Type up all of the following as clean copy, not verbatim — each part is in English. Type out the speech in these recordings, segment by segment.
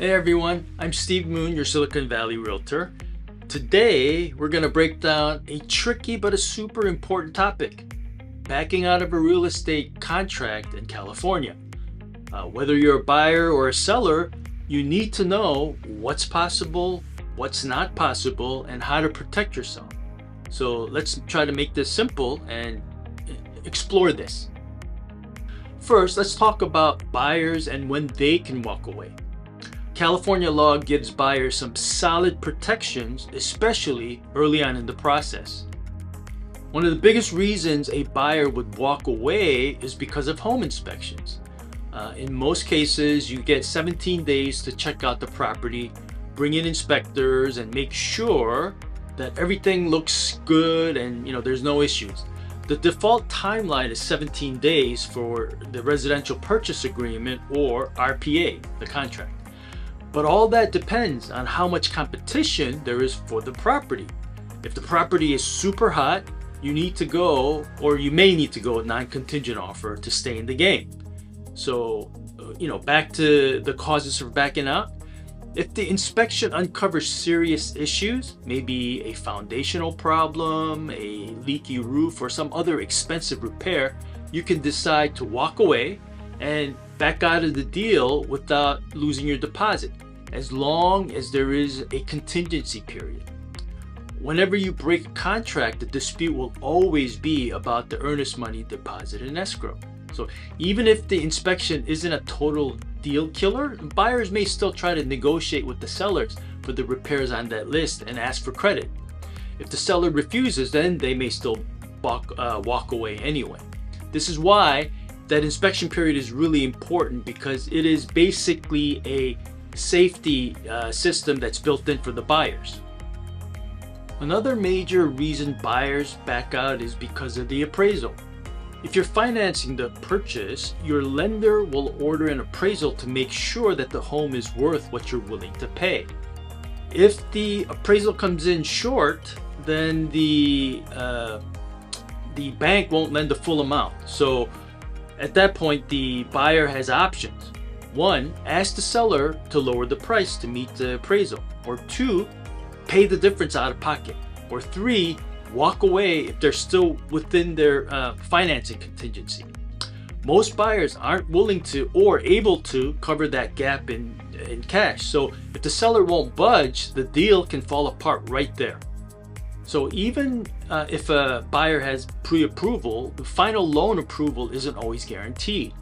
Hey everyone, I'm Steve Mun, your Silicon Valley Realtor. Today, we're going to break down a tricky but a super important topic: backing out of a real estate contract in California. Whether you're a buyer or a seller, you need to know what's possible, what's not possible, and how to protect yourself. So let's try to make this simple and explore this. First, let's talk about buyers and when they can walk away. California law gives buyers some solid protections, especially early on in the process. One of the biggest reasons a buyer would walk away is because of home inspections. In most cases, you get 17 days to check out the property, bring in inspectors, and make sure that everything looks good and there's no issues. The default timeline is 17 days for the residential purchase agreement, or RPA, the contract. But all that depends on how much competition there is for the property. If the property is super hot, you need to go, or you may need to go, a non-contingent offer to stay in the game. So, back to the causes for backing out. If the inspection uncovers serious issues, maybe a foundational problem, a leaky roof, or some other expensive repair, you can decide to walk away and back out of the deal without losing your deposit, as long as there is a contingency period. Whenever you break a contract, the dispute will always be about the earnest money deposit in escrow. So even if the inspection isn't a total deal killer, buyers may still try to negotiate with the sellers for the repairs on that list and ask for credit. If the seller refuses, then they may still walk away anyway. This is why that inspection period is really important, because it is basically a safety system that's built in for the buyers. Another major reason buyers back out is because of the appraisal. If you're financing the purchase, your lender will order an appraisal to make sure that the home is worth what you're willing to pay. If the appraisal comes in short, then the bank won't lend the full amount. So at that point, the buyer has options. One, ask the seller to lower the price to meet the appraisal. Or two, pay the difference out of pocket. Or three, walk away if they're still within their financing contingency. Most buyers aren't willing to or able to cover that gap in cash. So if the seller won't budge, the deal can fall apart right there. So even if a buyer has pre-approval, the final loan approval isn't always guaranteed.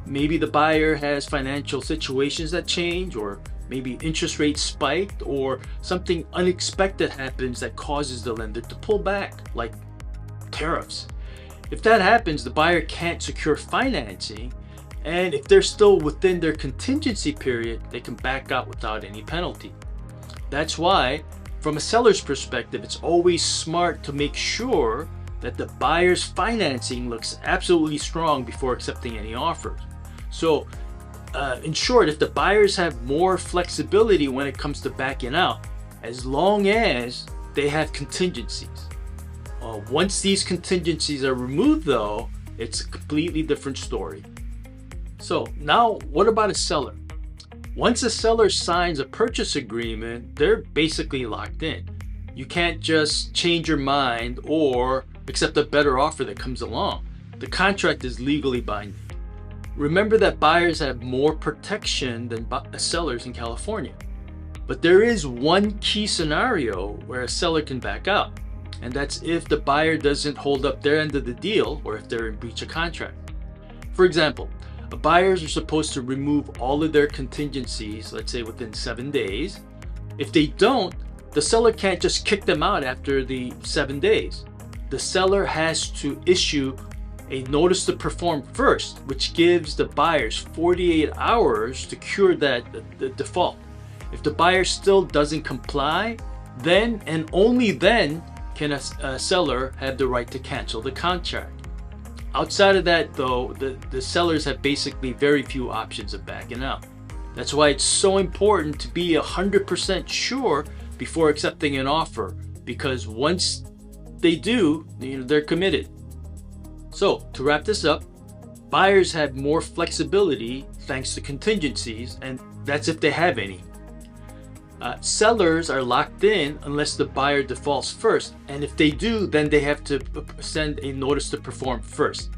Maybe the buyer has financial situations that change, or maybe interest rates spiked, or something unexpected happens that causes the lender to pull back, like tariffs. If that happens, the buyer can't secure financing, and if they're still within their contingency period, they can back out without any penalty. That's why, from a seller's perspective, it's always smart to make sure that the buyer's financing looks absolutely strong before accepting any offers. So, in short, if the buyers have more flexibility when it comes to backing out, as long as they have contingencies. Once these contingencies are removed, though, it's a completely different story. So now, what about a seller? Once a seller signs a purchase agreement, they're basically locked in. You can't just change your mind or accept a better offer that comes along. The contract is legally binding. Remember that buyers have more protection than sellers in California. But there is one key scenario where a seller can back out, and that's if the buyer doesn't hold up their end of the deal, or if they're in breach of contract. For example, buyers are supposed to remove all of their contingencies, let's say within 7 days. If they don't, the seller can't just kick them out after the 7 days. The seller has to issue a notice to perform first, which gives the buyers 48 hours to cure the default. If the buyer still doesn't comply, then and only then can a seller have the right to cancel the contract. Outside of that, though, the sellers have basically very few options of backing out. That's why it's so important to be 100% sure before accepting an offer, because once they do, they're committed. So to wrap this up, buyers have more flexibility thanks to contingencies, and That's if they have any. Sellers are locked in unless the buyer defaults first, and if they do, then they have to send a notice to perform first.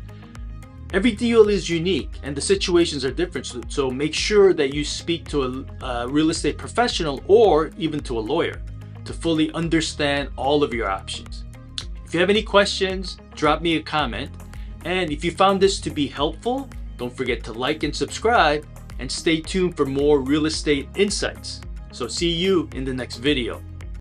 Every deal is unique and the situations are different, so make sure that you speak to a real estate professional or even to a lawyer to fully understand all of your options. If you have any questions, drop me a comment, and if you found this to be helpful, don't forget to like and subscribe, and stay tuned for more real estate insights. So see you in the next video.